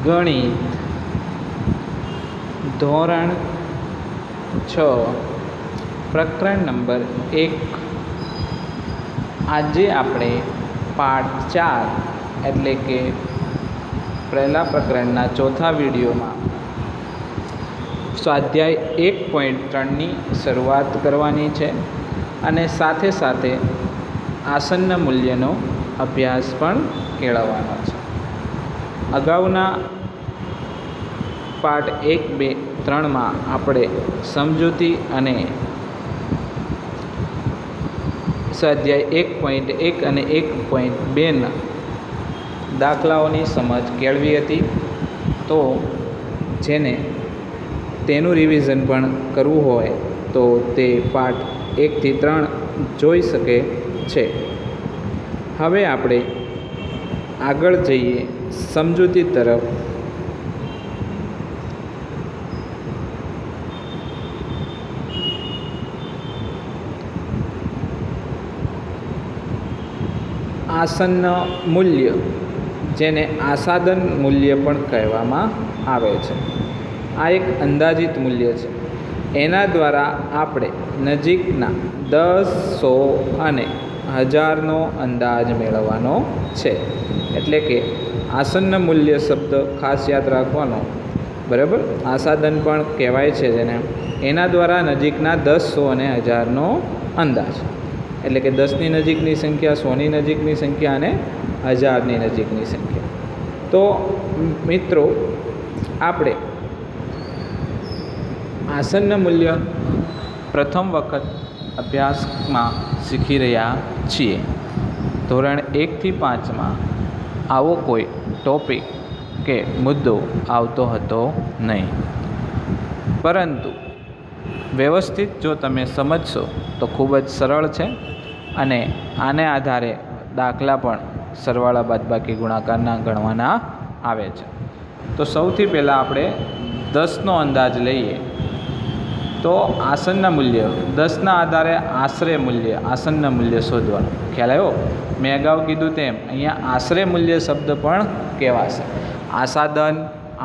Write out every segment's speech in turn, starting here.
ગણિત ધોરણ 6 પ્રકરણ નંબર 1। આજે આપણે પાઠ 4 એટલે કે પહેલા પ્રકરણના ચોથા વિડીયોમાં સ્વાધ્યાય 1.3ની શરૂઆત કરવાની છે અને સાથે સાથે આસન્ન મૂલ્યનો અભ્યાસ પણ કેળવવાનો છે। અગાઉના પાઠ 1, 2, 3માં આપણે સમજૂતી અને સ્વાધ્યાય 1.1 અને 1.2ના દાખલાઓની સમજ કેળવી હતી। તો જેને તેનું રિવિઝન પણ કરવું હોય તો તે પાઠ 1 થી 3 જોઈ શકે છે। હવે આપણે આગળ જઈએ સમજૂતી તરફ। આસન્ન મૂલ્ય, જેને આસાદન મૂલ્ય પણ કહેવામાં આવે છે, આ એક અંદાજિત મૂલ્ય છે। એના દ્વારા આપણે નજીકના 10, 100 અને 1000નો અંદાજ મેળવવાનો છે। એટલે કે આસન્ન મૂલ્ય શબ્દ ખાસ યાદ રાખવાનો, બરાબર। આસાદન પણ કહેવાય છે જેને। એના દ્વારા નજીકના 10, 100 અને 1000નો અંદાજ, એટલે કે 10ની નજીકની સંખ્યા, 100ની નજીકની સંખ્યા અને 1000ની નજીકની સંખ્યા। તો મિત્રો, આપણે આસન્ન મૂલ્ય પ્રથમ વખત અભ્યાસમાં શીખી રહ્યા છીએ। ધોરણ 1 થી 5માં આવો કોઈ ટૉપિક કે મુદ્દો આવતો હતો નહીં, પરંતુ વ્યવસ્થિત જો તમે સમજશો તો ખૂબ જ સરળ છે અને આને આધારે દાખલા પણ સરવાળા બાદબાકી ગુણાકારના ગણવાના આવે છે। તો સૌથી પહેલાં આપણે 10નો અંદાજ લઈએ તો આસન્ન મૂલ્ય 10ના આધારે આશરે મૂલ્ય, આસન્ન મૂલ્ય શોધવાનું। ખ્યાલ આવ્યો? મેં અગાઉ કીધું તેમ અહીંયા આશરે મૂલ્ય શબ્દ પણ કહેવાશે। આસાદન,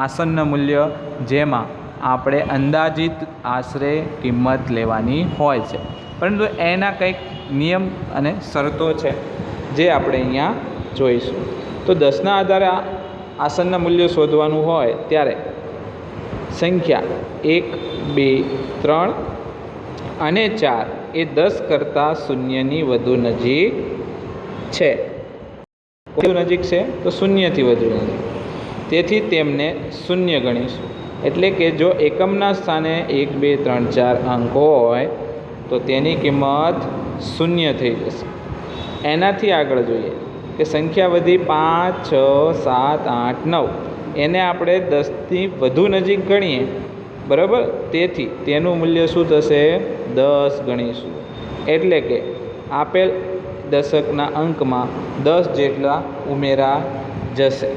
આસન્ન મૂલ્ય, જેમાં આપણે અંદાજિત આશરે કિંમત લેવાની હોય છે, પરંતુ એના કંઈક નિયમ અને શરતો છે જે આપણે અહીંયા જોઈશું। તો 10ના આધારે આસન્ન મૂલ્ય શોધવાનું હોય ત્યારે સંખ્યા 1, 2, 3 અને 4 એ 10 કરતાં શૂન્યની વધુ નજીક છે। વધુ નજીક છે તો શૂન્યથી વધુ નજીક, તેથી તેમને શૂન્ય ગણીશું। એટલે કે જો એકમના સ્થાને 1, 2, 3, 4 અંક હોય તો તેની કિંમત શૂન્ય થઈ જશે। એનાથી આગળ જોઈએ કે સંખ્યા વધી 5, 6, 7, 8, 9, એને આપણે 10થી વધુ નજીક ગણીએ, બરાબર। તેથી તેનું મૂલ્ય શું થશે? 10 ગણીશું। એટલે કે આપેલ દશકના અંકમાં 10 જેટલા ઉમેરા જશે।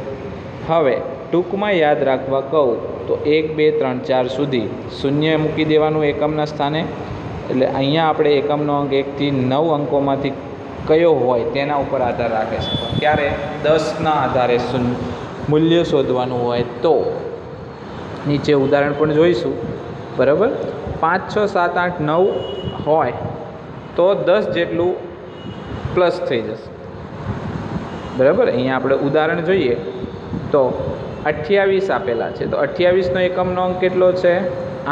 હવે ટૂંકમાં યાદ રાખવા કહું તો 1, 2, 3, 4 સુધી શૂન્ય મૂકી દેવાનું એકમના સ્થાને। એટલે અહીંયા આપણે એકમનો અંક 1 થી 9 અંકોમાંથી કયો હોય તેના ઉપર આધાર રાખે છે, ત્યારે 10ના આધારે મૂલ્ય શોધવાનું હોય તો નીચે ઉદાહરણ પણ જોઈશું, બરાબર। 5, 6, 7, 8, 9 હોય તો 10 જેટલું પ્લસ થઈ જશે, બરાબર। અહીંયા આપણે ઉદાહરણ જોઈએ તો 28 આપેલા છે, તો 28નો એકમનો અંક કેટલો છે?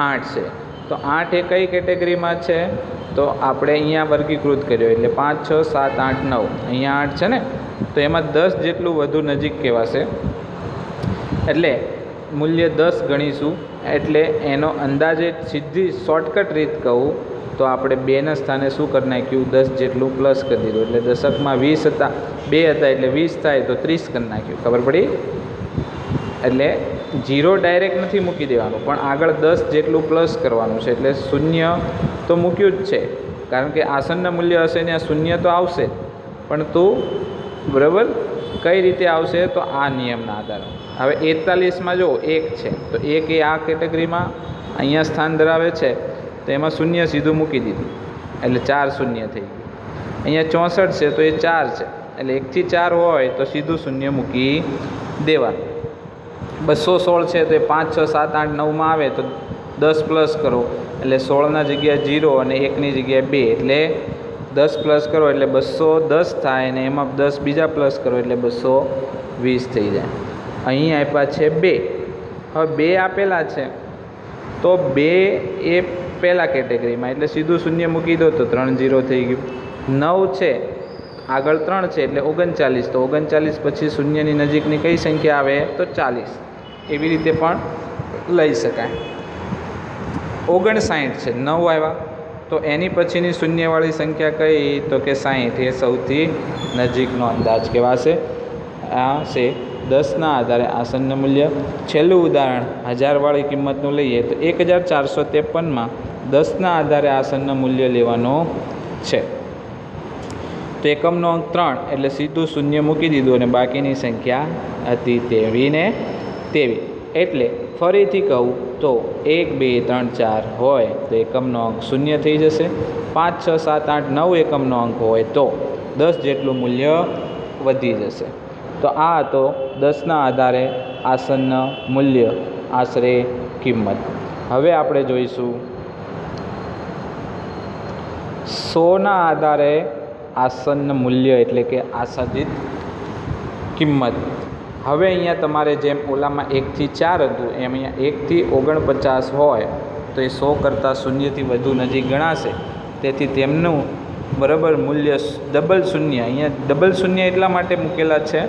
8 છે। તો 8 એ કઈ કેટેગરીમાં છે? તો આપણે અહીંયા વર્ગીકૃત કર્યો, એટલે 5, 6, 7, 8, 9, અહીંયા 8 છે ને, તો એમાં 10 જેટલું વધુ નજીક કહેવાશે। એટલે મૂલ્ય 10 ગણીશું। એટલે એનો અંદાજે સીધી શોર્ટકટ રીત કહું તો આપણે 2ના સ્થાને શું કરી નાખ્યું? 10 જેટલું પ્લસ કરી દીધું। એટલે દશકમાં 20 હતા, 2 હતા એટલે 20 થાય તો 30 કરી નાખ્યું। ખબર પડી? એટલે 0 ડાયરેક્ટ નથી મૂકી દેવાનું, પણ આગળ 10 જેટલું પ્લસ કરવાનું છે। એટલે શૂન્ય તો મૂક્યું જ છે, કારણ કે આસન્ન મૂલ્ય હશે ત્યાં શૂન્ય તો આવશે, પણ તું બરાબર કઈ રીતે આવશે? તો આ નિયમના આધારે। હવે 41માં જો 1 છે, તો 1 એ આ કેટેગરીમાં અહીંયા સ્થાન ધરાવે છે, તો એમાં શૂન્ય સીધું મૂકી દીધું, એટલે 4 શૂન્ય થઈ ગયું। અહીંયા 64 છે તો એ 4 છે, એટલે 1 થી 4 હોય તો સીધું શૂન્ય મૂકી દેવાનું। 216 છે તો એ 5 6 7 8 9માં આવે તો 10 પ્લસ કરો એટલે 16ના જગ્યાએ 0 અને 1ની જગ્યાએ 2 એટલે 10 પ્લસ કરો એટલે 210 થાય અને એમાં 10 બીજા પ્લસ કરો એટલે 220 થઈ જાય. અહીં આપ્યા છે 2. હવે 2 આપેલા છે તો 2 એ પહેલાં કેટેગરીમાં એટલે સીધું શૂન્ય મૂકી દો તો 3 0 થઈ ગયું. 9 છે આગળ 3 છે એટલે 39, તો 39 પછી શૂન્યની નજીકની કઈ સંખ્યા આવે તો 40. એવી રીતે પણ લઈ શકાય. 59 છે 9 આવ્યા તો એની પછીની શૂન્યવાળી સંખ્યા કઈ તો કે 60. એ સૌથી નજીકનો અંદાજ કહેવાશે. આ છે 10ના આધારે આસન્ન મૂલ્ય. છેલ્લું ઉદાહરણ 1000વાળી કિંમતનું લઈએ તો 1453માં 10ના આધારે આસન્ન મૂલ્ય લેવાનું છે. તો એકમનો અંક 3 એટલે સીધું શૂન્ય મૂકી દીધું અને બાકીની સંખ્યા હતી 23 ને 23. એટલે ફરીથી કહું તો 1 2 3 4 હોય તો એકમનો અંક 0 થઈ જશે. 5 6 7 8 9 એકમનો અંક હોય તો 10 જેટલું મૂલ્ય વધી જશે. તો આ તો 10ના આધારે આસન્ન મૂલ્ય આશરે કિંમત. હવે આપણે જોઈશું 100ના આધારે આસન્ન મૂલ્ય એટલે કે આશાદિત કિંમત. હવે અહીંયા તમારે જેમ ઓલામાં 1 થી 4 હતું એમ અહીંયા 1 થી 49 હોય તો એ 100 કરતાં શૂન્યથી વધુ નજીક ગણાશે. તેથી તેમનું બરાબર મૂલ્ય ડબલ શૂન્ય, અહીંયા ડબલ શૂન્ય એટલા માટે મૂકેલા છે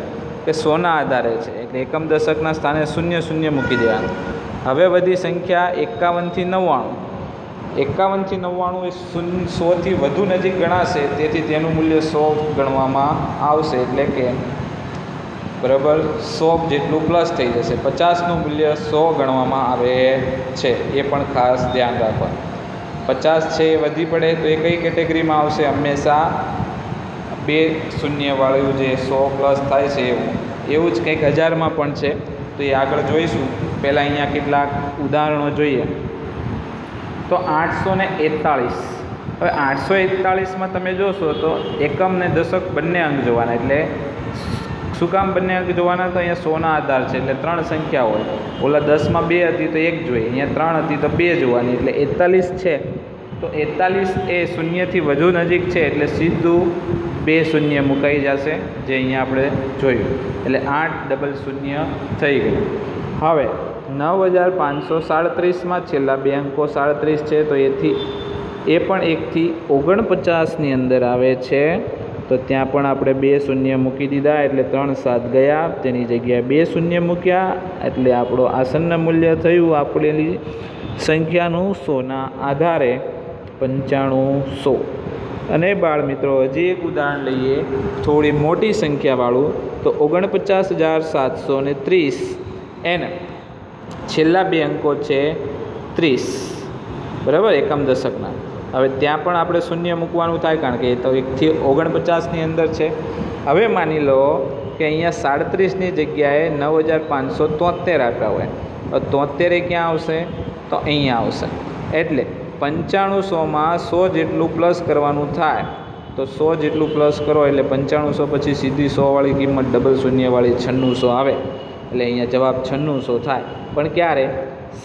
કે 100ના આધારે છે એટલે એકમ દશકના સ્થાને 0 0 મૂકી દેવાનું. હવે વધી સંખ્યા 51 થી 99. 51 થી 99 એ 100થી વધુ નજીક ગણાશે તેથી તેનું મૂલ્ય 100 ગણવામાં આવશે. એટલે કે બરાબર 100 જેટલું પ્લસ થઈ જશે. 50નું મૂલ્ય 100 ગણવામાં આવે છે, એ પણ ખાસ ધ્યાન રાખવાનું. 50 છે એ વધી પડે તો એ કઈ કેટેગરીમાં આવશે? હંમેશા 2 શૂન્યવાળું જે 100 પ્લસ થાય છે એવું જ કંઈક 1000માં પણ છે, તો એ આગળ જોઈશું. પહેલાં અહીંયા કેટલાક ઉદાહરણો જોઈએ. તો 841. હવે 841માં તમે જોશો તો એકમ ને દશક બંને અંક જોવાના. એટલે શું કામ બંને અંક જોવાના? તો અહીંયા 100ના આધાર છે એટલે 3 સંખ્યા હોય. ઓલા 10માં 2 હતી તો 1 જોઈએ, અહીંયા 3 હતી તો 2 જોવાની. એટલે 41 છે તો 41 એ શૂન્યથી વધુ નજીક છે એટલે સીધું 2 શૂન્ય મુકાઈ જશે, જે અહીંયા આપણે જોયું. એટલે 8 ડબલ શૂન્ય થઈ ગયું. હવે 9537માં છેલ્લા 2 અંકો 37 છે તો એ પણ 1 થી 49ની અંદર આવે છે. તો ત્યાં પણ આપણે 2 શૂન્ય મૂકી દીધા એટલે 3 7 ગયા. તેની જગ્યાએ 2 શૂન્ય મૂક્યા એટલે આપણો આસન્ન મૂલ્ય થયું આપેલી સંખ્યાનું 100ના આધારે 9500. અને બાળ મિત્રો હજી એક ઉદાહરણ લઈએ થોડી મોટી સંખ્યાવાળું. તો 49730 એના છેલ્લા 2 અંકો છે 30, બરાબર, એકમ દશકના. હવે ત્યાં પણ આપણે શૂન્ય મૂકવાનું થાય કારણ કે એ તો 1 થી 49ની અંદર છે. હવે માની લો કે અહીંયા 37ની જગ્યાએ 9573 આપ્યા હોય તો 73 એ ક્યાં આવશે? તો અહીંયા આવશે. એટલે 9500માં 100 જેટલું પ્લસ કરવાનું થાય તો 100 જેટલું પ્લસ કરો એટલે 9500 પછી સીધી 100વાળી કિંમત ડબલ શૂન્યવાળી 9600 આવે. એટલે અહીંયા જવાબ 9600 થાય. પણ ક્યારે?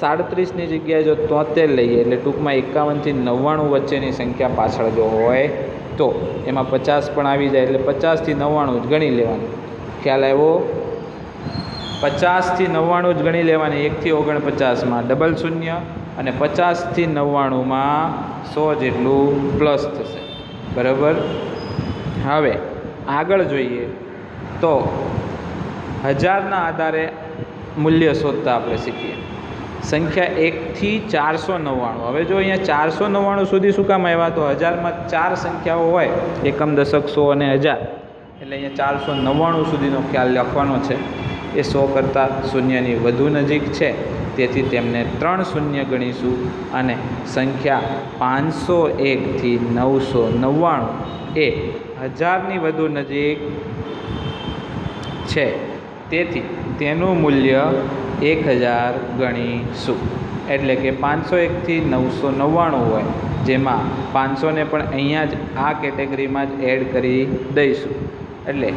37ની જગ્યાએ જો 73 લઈએ એટલે ટૂંકમાં 51 થી 99 વચ્ચેની સંખ્યા પાછળ જો હોય તો એમાં 50 પણ આવી જાય એટલે 50 થી 99 જ ગણી લેવાની. ખ્યાલ આવ્યો? 50 થી 99 જ ગણી લેવાની. 1 થી 49માં ડબલ શૂન્ય અને 50 થી 99માં 100 જેટલું પ્લસ થશે, બરાબર. હવે આગળ જોઈએ તો 1000ના આધારે મૂલ્ય શોધતા આપણે શીખીએ. સંખ્યા 1 થી 499. હવે જો અહીંયા 499 સુધી શું કામ આવ્યા? તો 1000માં 4 સંખ્યાઓ હોય, એકમ દશક 100 અને 1000, એટલે અહીંયા 499 સુધીનો ખ્યાલ લખવાનો છે. એ 100 કરતાં શૂન્યની વધુ નજીક છે તેથી તેમને 3 શૂન્ય ગણીશું. અને સંખ્યા 501 થી 999 એ 1000ની વધુ નજીક છે તેથી તેનું મૂલ્ય 1000 ગણીશું. એટલે કે 501 થી 999 હોય જેમાં 500ને પણ અહીંયા જ આ કેટેગરીમાં જ એડ કરી દઈશું. એટલે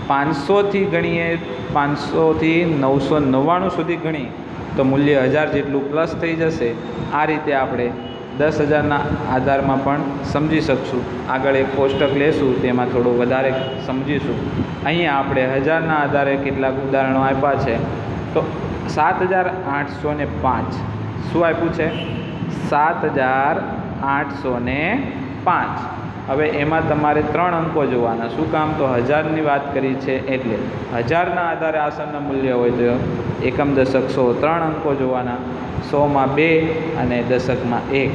500થી ગણીએ, 500થી 999 સુધી ગણીએ તો મૂલ્ય 1000 જેટલું પ્લસ થઈ જશે. આ રીતે આપણે 10,000ના આધારમાં પણ સમજી શકશું. આગળ એક કોષ્ટક લેશું, તેમાં થોડું વધારે સમજીશું. અહીંયા આપણે 1000ના આધારે કેટલાક ઉદાહરણો આપ્યા છે. તો 7,805 શું આપ્યું છે? 7,805. હવે એમાં તમારે 3 અંકો જોવાના. શું કામ? તો 1000ની વાત કરી છે એટલે 1000ના આધારે આસન મૂલ્ય હોય તો એકમ દશક 100 3 અંકો જોવાના. 100માં 2 અને દશકમાં 1.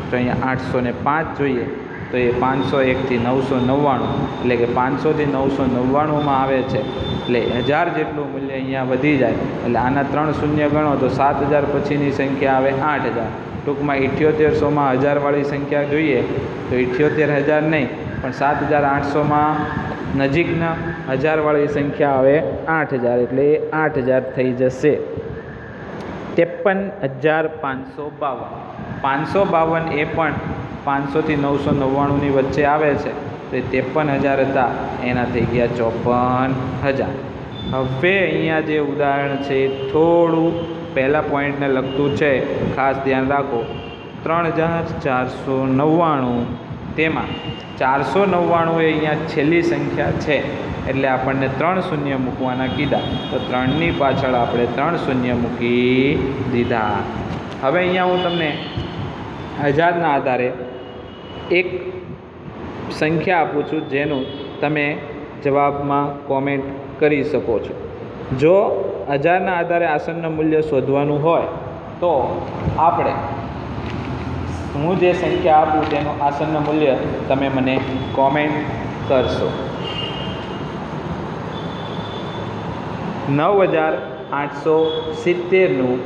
તો અહીંયા 805 જોઈએ તો એ 501થી 999 એટલે કે 500થી 999માં આવે છે. એટલે 1000 જેટલું મૂલ્ય અહીંયા વધી જાય. એટલે આના 3 શૂન્ય ગણો તો 7000 પછીની સંખ્યા આવે 8000. ટૂંકમાં 7800માં 1000વાળી સંખ્યા જોઈએ તો 78,000 નહીં પણ 7,800માં નજીકના 1000વાળી સંખ્યા આવે 8000. એટલે એ 8000 થઈ જશે. 53,552. 552 એ પણ 500થી 999ની વચ્ચે આવે છે. તો 53,000 હતા, એના થઈ ગયા 54,000. હવે અહીંયા જે ઉદાહરણ છે એ થોડું પહેલા પોઈન્ટને લગતું છે, ખાસ ધ્યાન રાખો. 3,499, તેમાં 499 એ અહીંયા છેલ્લી સંખ્યા છે એટલે આપણને 3 શૂન્ય મૂકવાના કીધા. તો 3ની પાછળ આપણે 3 શૂન્ય મૂકી દીધા. હવે અહીંયા હું તમને 1000ના આધારે એક સંખ્યા આપું છું જેનું તમે જવાબમાં કોમેન્ટ કરી શકો છો. જો 1000ના આધારે આસનનું મૂલ્ય શોધવાનું હોય તો આપણે હું જે સંખ્યા આપું તેનું આસનનું મૂલ્ય તમે મને કોમેન્ટ કરશો. 9,870નું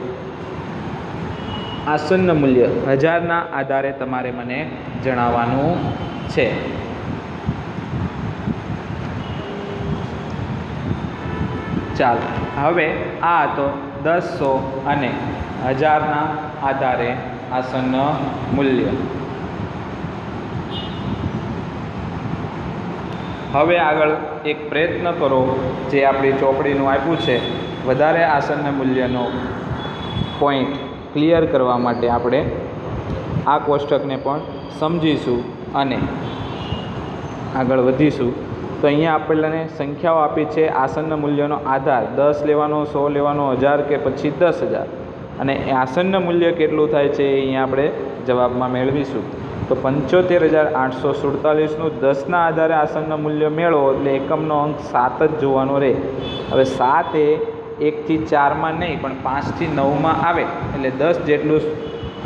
આસનનું મૂલ્ય 1000ના આધારે તમારે મને જણાવવાનું છે. ચાલો, હવે આ તો 10, 100 અને 1000ના આધારે આસનનું મૂલ્ય. હવે આગળ એક પ્રયત્ન કરો, જે આપણી ચોપડીનું આપ્યું છે વધારે આસનના મૂલ્યનો પોઈન્ટ ક્લિયર કરવા માટે આપણે આ કોષ્ટકને પણ સમજીશું અને આગળ વધીશું. તો અહીંયા આપણને સંખ્યાઓ આપી છે. આસનના મૂલ્યનો આધાર 10 લેવાનો, 100 લેવાનો, 1000 કે પછી 10,000 અને આસનનું મૂલ્ય કેટલું થાય છે એ અહીંયા આપણે જવાબમાં મેળવીશું. તો 75,847નું 10ના આધારે આસનનું મૂલ્ય મેળવો એટલે એકમનો અંક 7 જ જોવાનો રહે. હવે 7 એ 1થી 4માં નહીં પણ 5થી 9માં આવે એટલે 10 જેટલું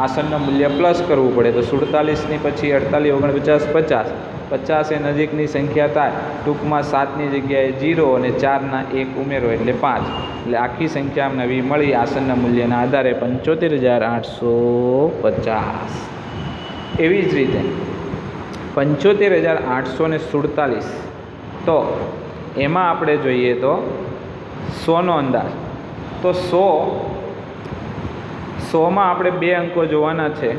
આસનનું મૂલ્ય પ્લસ કરવું પડે. તો 47ની પછી 48, 49, 50 એ નજીકની સંખ્યા થાય. ટૂંકમાં 7ની જગ્યાએ 0 અને 4ના 1 ઉમેરો એટલે 5. એટલે આખી સંખ્યા નવી મળી આસનના મૂલ્યના આધારે 75,850. એવી જ રીતે 75,847 તો એમાં આપણે જોઈએ તો 100નો અંદાજ. તો 100માં આપણે 2 અંકો જોવાના છે.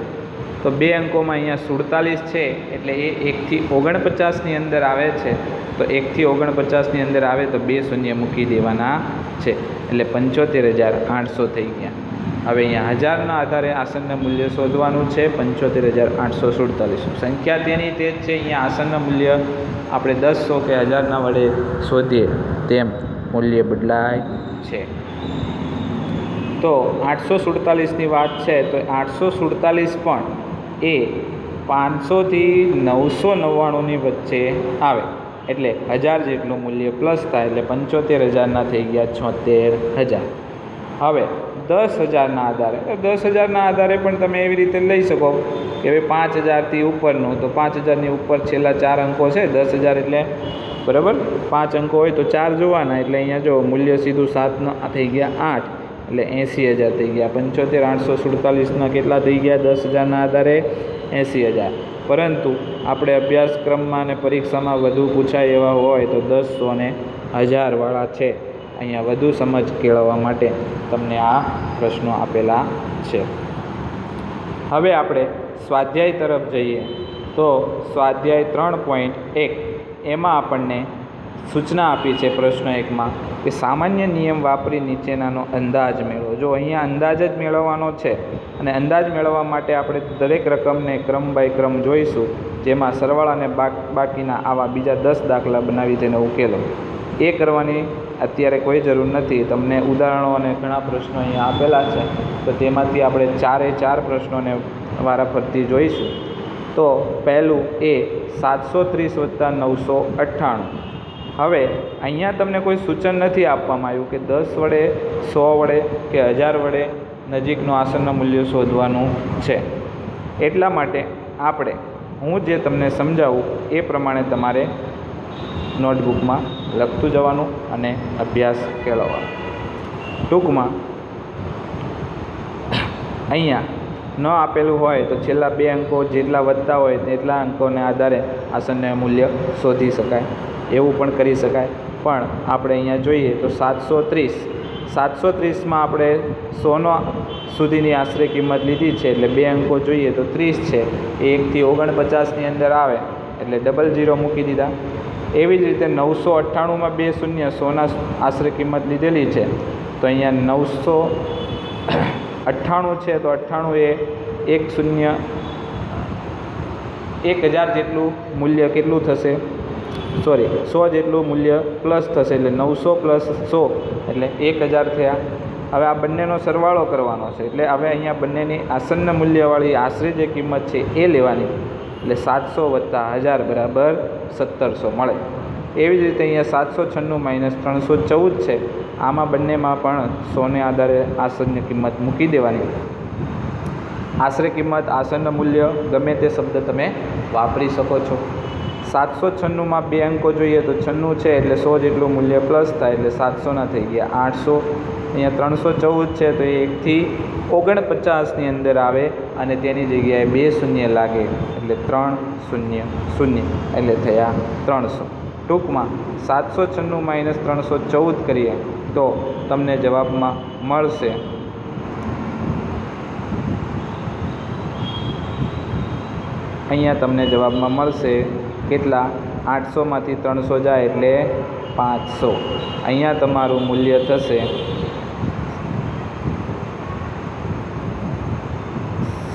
તો 2 અંકોમાં અહીંયા 47 છે એટલે એ 1થી 49ની અંદર આવે છે. તો 1થી 49ની અંદર આવે તો 2 શૂન્ય મૂકી દેવાના છે એટલે 75,800 થઈ ગયા. હવે અહીંયા 1000ના આધારે આસનનું મૂલ્ય શોધવાનું છે. 75,847 સંખ્યા તેની તે જ છે. અહીંયા આસનનું મૂલ્ય આપણે 10, 100 કે 1000ના વડે શોધીએ તેમ મૂલ્ય બદલાય છે. તો 847ની વાત છે તો 847 પણ એ 500થી 999ની વચ્ચે આવે એટલે 1000 જેટલું મૂલ્ય પ્લસ થાય એટલે 75,000ના થઈ ગયા 76,000. હવે 10,000ના આધારે 10,000ના આધારે પણ તમે એવી રીતે લઈ શકો કે હવે 5,000થી ઉપરનું તો 5,000ની ઉપર છેલ્લા 4 અંકો છે. 10,000 એટલે બરાબર 5 અંકો હોય તો 4 જોવાના એટલે અહીંયા જો મૂલ્ય સીધું 7 થઈ ગયા 8 એટલે 80,000 થઈ ગયા. 75,847ના કેટલા થઈ ગયા 10,000ના આધારે 80,000. પરંતુ આપણે અભ્યાસક્રમમાં અને પરીક્ષામાં વધુ પૂછાય એવા હોય તો 10, 100 અને 1000 વાળા છે. અહીંયા વધુ સમજ કેળવવા માટે તમને આ પ્રશ્નો આપેલા છે. હવે આપણે સ્વાધ્યાય તરફ જઈએ તો સ્વાધ્યાય 3.1 એમાં આપણને સૂચના આપી છે પ્રશ્ન 1માં કે સામાન્ય નિયમ વાપરી નીચેનાનો અંદાજ મેળવો. જો અહીંયા અંદાજ જ મેળવવાનો છે અને અંદાજ મેળવવા માટે આપણે દરેક રકમને ક્રમ બાય ક્રમ જોઈશું, જેમાં સરવાળા અને બાકીના આવા બીજા 10 દાખલા બનાવી તેને ઉકેલો. એ કરવાની અત્યારે કોઈ જરૂર નથી. તમને ઉદાહરણો અને ઘણા પ્રશ્નો અહીંયા આપેલા છે, તો તેમાંથી આપણે 4 પ્રશ્નોને વારાફરતી જોઈશું. તો પહેલું એ 730 + 998. હવે અહીંયા તમને કોઈ સૂચન નથી આપવામાં આવ્યું કે 10 વડે, 100 વડે કે 1000 વડે નજીકનું આસન્ન મૂલ્ય શોધવાનું છે. એટલા માટે હું જે તમને સમજાવું એ પ્રમાણે તમારે નોટબુકમાં લખતું જવાનું અને અભ્યાસ કેળવવાનો. ટૂંકમાં અહીંયા ન આપેલું હોય તો છેલ્લા 2 અંકો જેટલા વધતા હોય તેટલા અંકોને આધારે આસન્ન મૂલ્ય શોધી શકાય, એવું પણ કરી શકાય. પણ આપણે અહીંયા જોઈએ તો 730માં આપણે 100 સુધીની આશરે કિંમત લીધી છે, એટલે 2 અંકો જોઈએ તો 30 છે. એ 1 થી 49ની અંદર આવે એટલે ડબલ 0 મૂકી દીધા. એવી જ રીતે 998માં 2 શૂન્ય 100ના આશરે કિંમત લીધેલી છે, તો અહીંયા 998 છે, તો 98 એ 1000 જેટલું મૂલ્ય કેટલું થશે, 100 જેટલું મૂલ્ય પ્લસ થશે, એટલે 900 + 100 એટલે 1000 થયા. હવે આ બંનેનો સરવાળો કરવાનો છે, એટલે હવે અહીંયા બંનેની આસન્ન મૂલ્યવાળી આશરે જે કિંમત છે એ લેવાની, એટલે 700 + 1000 = 1700 મળે. એવી જ રીતે અહીંયા 796 - 314 છે, આમાં બંનેમાં પણ 100ને આધારે આસન્ન કિંમત મૂકી દેવાની. આશરે કિંમત, આસન્ન મૂલ્ય ગમે તે શબ્દ તમે વાપરી શકો છો. 796માં 2 અંકો જોઈએ તો 96 છે, એટલે 100 જેટલું મૂલ્ય પ્લસ થાય, એટલે 700ના થઈ ગયા 800. અહીંયા 314 છે, તો એ 1 થી 49ની અંદર આવે અને તેની જગ્યાએ 2 શૂન્ય લાગે, એટલે 300 એટલે થયા 300. ટૂંકમાં 796 - 314 કરીએ તો તમને જવાબમાં મળશે કેટલા? 800માંથી 300 જાય એટલે 500. અહીંયા તમારું મૂલ્ય થશે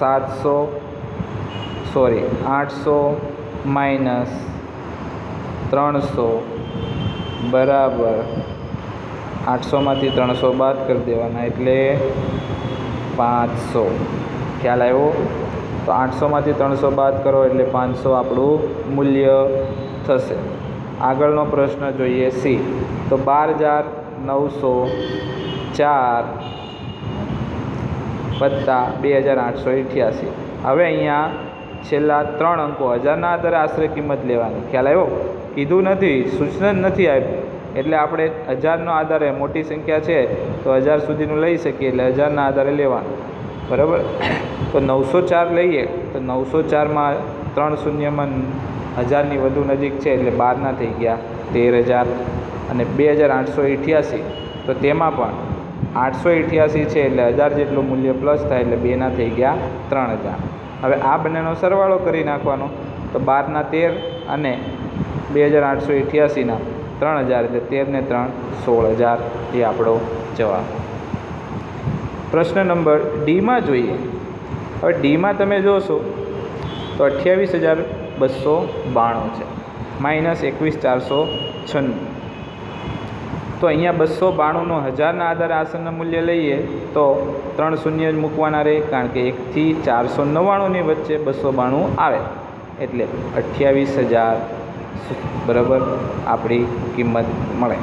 800 - 300 બરાબર 800માંથી 300 બાદ કરી દેવાના એટલે 500. ખ્યાલ આવ્યો? તો 800માંથી 300 બાદ કરો એટલે 500 આપણું મૂલ્ય થશે. આગળનો પ્રશ્ન જોઈએ સી. તો 12904 વત્તા 2888. હવે અહીંયા છેલ્લા 3 અંકો 1000ના આધારે આશરે કિંમત લેવાની. ખ્યાલ આવ્યો? કીધું નથી, સૂચના નથી આપ્યું, એટલે આપણે 1000નો આધારે મોટી સંખ્યા છે તો 1000 સુધીનું લઈ શકીએ, એટલે 1000ના આધારે લેવાનું. બરાબર? તો 904 લઈએ તો 904માં 3 શૂન્યમાં 1000ની વધુ નજીક છે, એટલે 12ના થઈ ગયા 13000. અને 2888 તો તેમાં પણ 888 છે, એટલે 1000 જેટલું મૂલ્ય પ્લસ થાય, એટલે 2ના થઈ ગયા 3000. હવે આ બંનેનો સરવાળો કરી નાખવાનો, તો 12ના 13 અને 2888ના 3000, એટલે 13 ને 3 16000 એ આપણો જવાબ. પ્રશ્ન નંબર ડીમાં જોઈએ. હવે ડીમાં તમે જોશો તો 28292 છે માઇનસ 21496. તો અહીંયા 292નો 1000ના આધારે આસન્ન મૂલ્ય લઈએ તો 3 શૂન્ય જ મૂકવાના રહે, કારણ કે 1 થી 499ની વચ્ચે 292 આવે, એટલે 28000 બરાબર આપણી કિંમત મળે.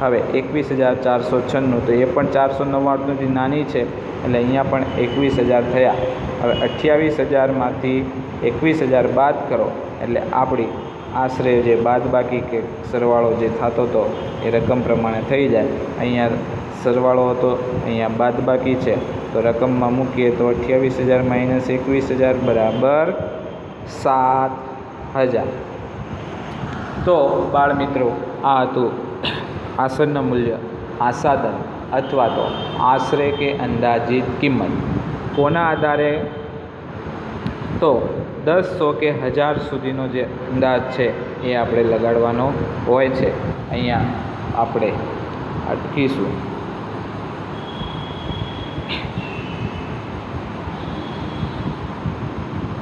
હવે 21496, તો એ પણ 499થી નાની છે, એટલે અહીંયા પણ 21000 થયા. હવે 28000માંથી 21000 બાદ કરો એટલે આપણી આશરે જે બાદબાકી કે સરવાળો જે થતો હતો એ રકમ પ્રમાણે થઈ જાય. અહીંયા સરવાળો હતો, અહીંયા બાદબાકી છે, તો રકમમાં મૂકીએ તો 28000 - 21000 બરાબર 7000. તો બાળ મિત્રો, આ હતું આસન્ન મૂલ્ય, આસાદન અથવા તો આશરે કે અંદાજિત કિંમત. કોના આધારે? તો 10, 100 કે 1000 સુધીનો જે અંદાજ છે એ આપણે લગાડવાનો હોય છે. અહીંયા આપણે અટકીશું.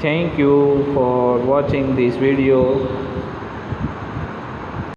Thank you for watching this video.